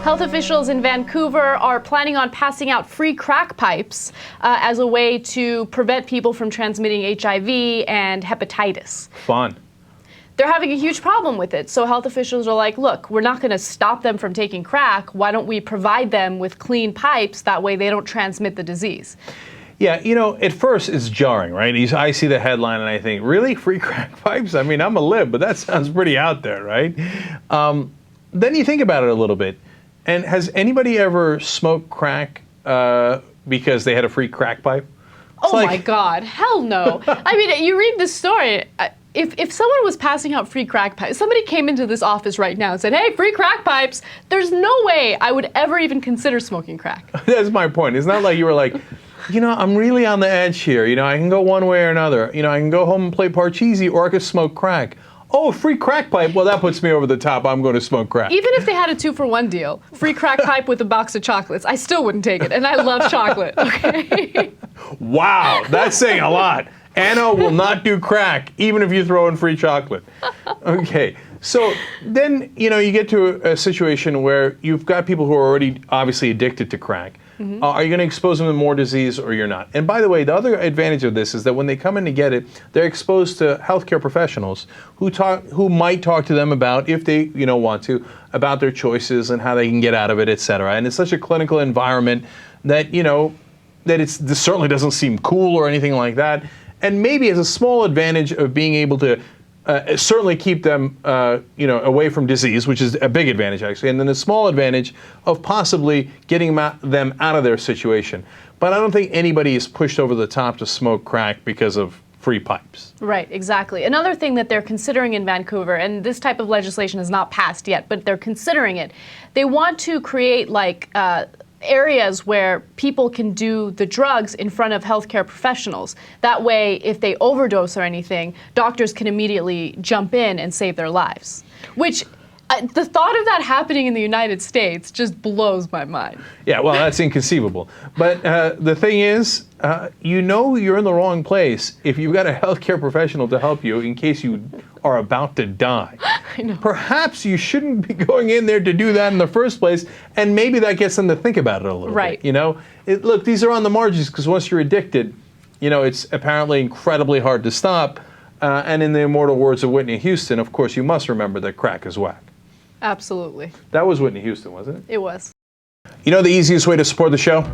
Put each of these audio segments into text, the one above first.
Health officials in Vancouver are planning on passing out free crack pipes as a way to prevent people from transmitting HIV and hepatitis. Fun. They're having a huge problem with it. So health officials are like, look, we're not going to stop them from taking crack. Why don't we provide them with clean pipes? That way they don't transmit the disease. Yeah, you know, at first it's jarring, right? I see the headline and I think, really? Free crack pipes? I mean, I'm a lib, but that sounds pretty out there, right? Then you think about it a little bit. And has anybody ever smoked crack because they had a free crack pipe? It's my God, hell no. I mean, you read this story. If someone was passing out free crack pipes, somebody came into this office right now and said, hey, free crack pipes, there's no way I would ever even consider smoking crack. That's my point. It's not like you were like, you know, I'm really on the edge here. You know, I can go one way or another. You know, I can go home and play Parcheesi or I could smoke crack. Oh, free crack pipe, well, that puts me over the top. I'm going to smoke crack. Even if they had a 2-for-1 deal, free crack pipe with a box of chocolates, I still wouldn't take it. And I love chocolate, okay? Wow, that's saying a lot. Anna will not do crack, even if you throw in free chocolate. Okay, so then, you know, you get to a situation where you've got people who are already obviously addicted to crack. Mm-hmm. Are you going to expose them to more disease or you're not? And by the way, the other advantage of this is that when they come in to get it, they're exposed to healthcare professionals who might talk to them about, if they want to, about their choices and how they can get out of it, et cetera. And it's such a clinical environment that, this certainly doesn't seem cool or anything like that. And maybe as a small advantage of being able to certainly keep them, away from disease, which is a big advantage, actually, and then a small advantage of possibly getting them out of their situation. But I don't think anybody is pushed over the top to smoke crack because of free pipes. Right, exactly. Another thing that they're considering in Vancouver, and this type of legislation is not passed yet, but they're considering it, they want to create areas where people can do the drugs in front of healthcare professionals. That way, if they overdose or anything, doctors can immediately jump in and save their lives. Which, the thought of that happening in the United States just blows my mind. Yeah, well, that's inconceivable. But the thing is, you're in the wrong place if you've got a healthcare professional to help you in case you are about to die. I know. Perhaps you shouldn't be going in there to do that in the first place, and maybe that gets them to think about it a little bit. Look, these are on the margins because once you're addicted, it's apparently incredibly hard to stop. And in the immortal words of Whitney Houston, of course, you must remember that crack is whack. Absolutely. That was Whitney Houston, wasn't it? It was. You know the easiest way to support the show?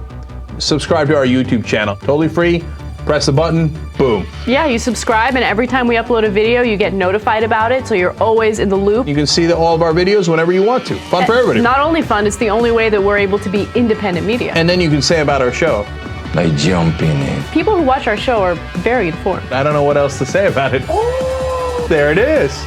Subscribe to our YouTube channel. Totally free. Press the button. Boom. Yeah, you subscribe, and every time we upload a video, you get notified about it, so you're always in the loop. You can see all of our videos whenever you want to. Fun for everybody. Not only fun, it's the only way that we're able to be independent media. And then you can say about our show, I jump in it. People who watch our show are very informed. I don't know what else to say about it. Oh! There it is.